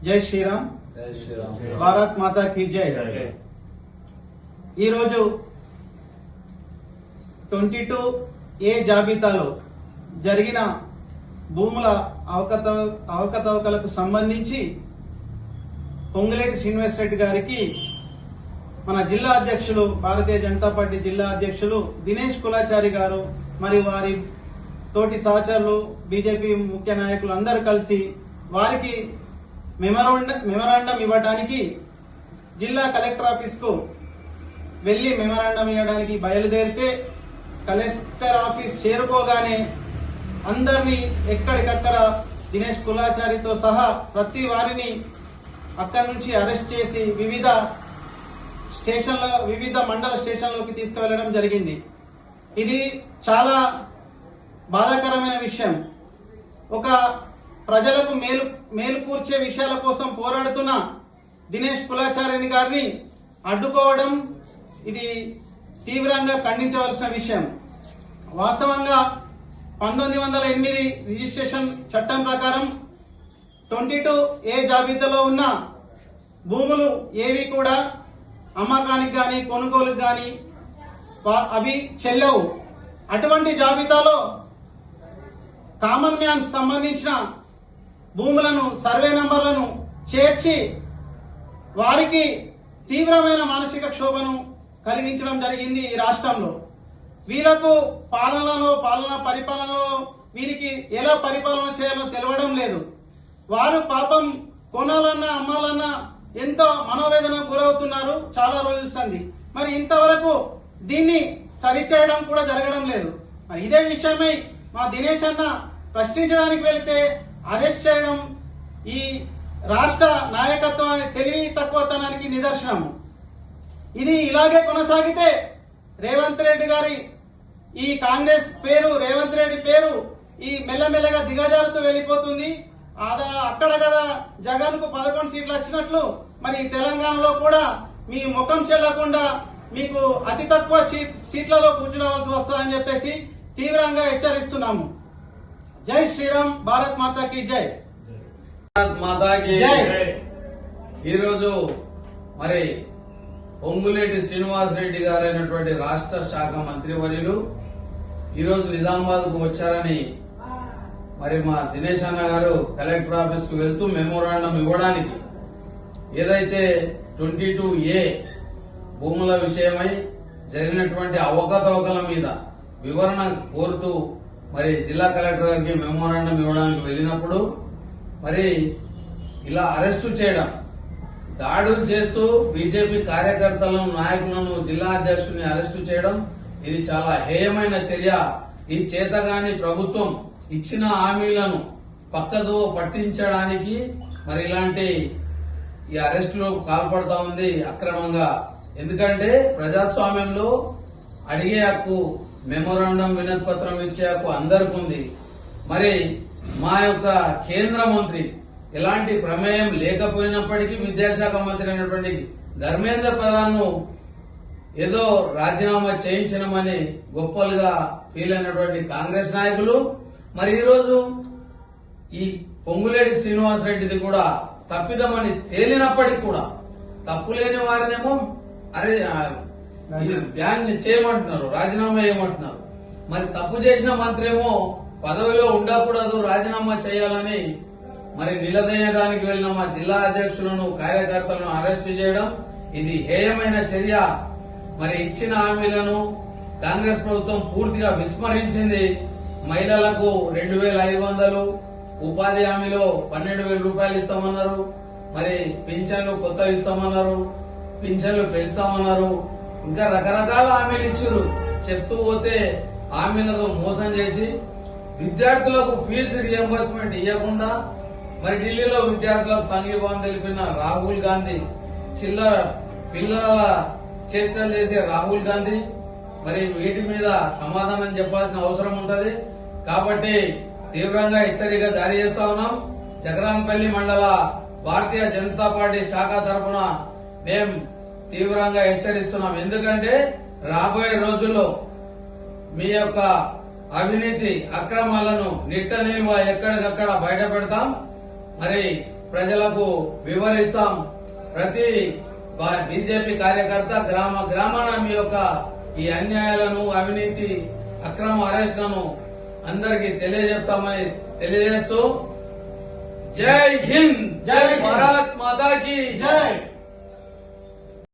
జై శ్రీరామ్. భారత్ మాతా కీ జై. ఈరోజు 22A జాబితాలో జరిగిన భూముల అవకతవకలకు సంబంధించి పొంగులేటి శ్రీనివాస్ రెడ్డి గారికి మన జిల్లా అధ్యక్షులు, భారతీయ జనతా పార్టీ జిల్లా అధ్యక్షులు దినేష్ కులాచారి గారు మరియు వారి తోటి సహచరులు, బీజేపీ ముఖ్య నాయకులు అందరూ కలిసి వారికి మెమరాండం ఇవ్వడానికి జిల్లా కలెక్టర్ ఆఫీస్ కు వెళ్లి మెమరాండం ఇవ్వడానికి బయలుదేరితే కలెక్టర్ ఆఫీస్ చేరుకోగానే అందరినీ ఎక్కడికక్కడ దినేష్ కులాచారితో సహా ప్రతి వారిని అక్కడి నుంచి అరెస్ట్ చేసి వివిధ మండల స్టేషన్లోకి తీసుకువెళ్లడం జరిగింది. ఇది చాలా బాధాకరమైన విషయం. ఒక ప్రజలకు మేలు కూర్చే విషయాల కోసం పోరాడుతున్న దినేష్ కులాచారిని గారిని అడ్డుకోవడం ఇది తీవ్రంగా ఖండించవలసిన విషయం. వాస్తవంగా 1908 రిజిస్ట్రేషన్ చట్టం ప్రకారం 22A జాబితాలో ఉన్న భూములు ఏవి కూడా అమ్మకానికి గాని కొనుగోలుకు గాని అవి చెల్లవు. అటువంటి జాబితాలో కామన్ మ్యాన్ సంబంధించిన భూములను, సర్వే నంబర్లను చేర్చి వారికి తీవ్రమైన మానసిక క్షోభను కలిగించడం జరిగింది ఈ రాష్ట్రంలో. వీళ్లకు పరిపాలనలో వీరికి ఎలా పరిపాలన చేయాలో తెలియడం లేదు. వారు పాపం కొనాలన్నా అమ్మాలన్నా ఎంతో మనోవేదనకు గురవుతున్నారు చాలా రోజుల సంది. మరి ఇంతవరకు దీన్ని సరిచేయడం కూడా జరగడం లేదు. మరి ఇదే విషయమై మా దినేష్ అన్న ప్రశ్నించడానికి వెళితే అరెస్ట్ చేయడం ఈ రాష్ట్ర నాయకత్వాన్ని తెలివి తక్కువతనానికి నిదర్శనం. ఇది ఇలాగే కొనసాగితే రేవంత్ రెడ్డి గారి ఈ కాంగ్రెస్ పేరు, రేవంత్ రెడ్డి పేరు ఈ మెల్లమెల్లగా దిగజారుతూ వెళ్ళిపోతుంది. అక్కడ కదా జగన్ కు 11 సీట్లు వచ్చినట్లు మరి తెలంగాణలో కూడా మీ ముఖం చెల్లకుండా మీకు అతి తక్కువ సీట్లలో కూర్చునవలసి వస్తుందని చెప్పేసి తీవ్రంగా హెచ్చరిస్తున్నాము. జై శ్రీరామ్. భారత్ మాతా కీ జై. భారత్ మాతా కీ జై. ఈరోజు మరి పొంగులేటి శ్రీనివాస్ రెడ్డి గారైనటువంటి రాష్ట్ర శాఖ మంత్రివర్యులు ఈరోజు నిజామాబాద్ కు వచ్చారని మరి మా దినేష్ అన్న గారు కలెక్టర్ ఆఫీస్ కు వెళ్తూ మెమోరాండం ఇవ్వడానికి ఏదైతే 22A భూముల విషయమై జరిగినటువంటి అవకతవకల మీద వివరణ కోరుతూ మరి జిల్లా కలెక్టర్ గారికి మెమోరాండం ఇవ్వడానికి వెళ్ళినప్పుడు మరి ఇలా అరెస్టు చేయడం, దాడులు చేస్తూ బీజేపీ కార్యకర్తలను, నాయకులను, జిల్లా అధ్యక్షుడిని అరెస్టు చేయడం ఇది చాలా హేయమైన చర్య. ఈ చేతగాని ప్రభుత్వం ఇచ్చిన హామీలను పక్కదో పట్టించడానికి మరి ఇలాంటి ఈ అరెస్టులు పాల్పడతా ఉంది అక్రమంగా. ఎందుకంటే ప్రజాస్వామ్యంలో అడిగే హక్కు, మెమోరాండం, వినతి పత్రం ఇచ్చే హక్కు అందరికీ ఉంది. మరి మా యొక్క కేంద్ర మంత్రి ఎలాంటి ప్రమేయం లేకపోయినప్పటికీ విద్యాశాఖ మంత్రి అయినటువంటి ధర్మేంద్ర ప్రధాన్ ను ఏదో రాజీనామా చేయించడమని గొప్పలుగా ఫీల్ అయినటువంటి కాంగ్రెస్ నాయకులు మరి ఈరోజు ఈ పొంగులేటి శ్రీనివాస్ రెడ్డిది కూడా తప్పిదమని తేలినప్పటికీ కూడా తప్పులేని వారినేమో బ్యాన్ చేయమంటున్నారు, రాజీనామా చేయమంటున్నారు. మరి తప్పు చేసిన మంత్రి ఏమో పదవిలో ఉండకూడదు, రాజీనామా చేయాలని మరి నిలదీయడానికి వెళ్లిన మా జిల్లా అధ్యక్షులను, కార్యకర్తలను అరెస్టు చేయడం ఇది హేయమైన చర్య. మరి ఇచ్చిన హామీలను కాంగ్రెస్ ప్రభుత్వం పూర్తిగా విస్మరించింది. మహిళలకు 2500, ఉపాధి హామీలో 12,000 రూపాయలు ఇస్తామన్నారు. మరి పింఛన్లు కొత్త ఇస్తామన్నారు, పింఛన్లు పెంచుతామన్నారు. ఇంకా రకరకాల హామీలు ఇచ్చారు. చెప్తూ పోతే హామీలతో మోసం చేసి విద్యార్థులకు ఫీజు రియంబర్స్మెంట్ ఇవ్వకుండా మరి ఢిల్లీలో విద్యార్థులకు సంఘీభావం తెలిపిన రాహుల్ గాంధీ, చిల్లర పిల్లల చర్చలు చేసే రాహుల్ గాంధీ మరి వీటి మీద సమాధానం చెప్పాల్సిన అవసరం ఉంటది. కాబట్టి తీవ్రంగా హెచ్చరిక జారీ చేస్తా ఉన్నాం. జగరాన్పల్లి మండల భారతీయ జనతా పార్టీ శాఖ తరఫున మేం తీవ్రంగా హెచ్చరిస్తున్నాం. ఎందుకంటే రాబోయే రోజుల్లో మీ యొక్క అవినీతి అక్రమాలను నిట్ట నిలువ ఎక్కడికక్కడ బయట పెడతాం. మరి ప్రజలకు వివరిస్తాం. ప్రతి బీజేపీ కార్యకర్త గ్రామ గ్రామాన మీ యొక్క ఈ అన్యాయాలను, అవినీతి, అక్రమ అరెస్టులను అందరికీ తెలియజెప్తామని తెలియజేస్తూ జై హింద్, జై హింద్. భారత్ మాతా కీ జై.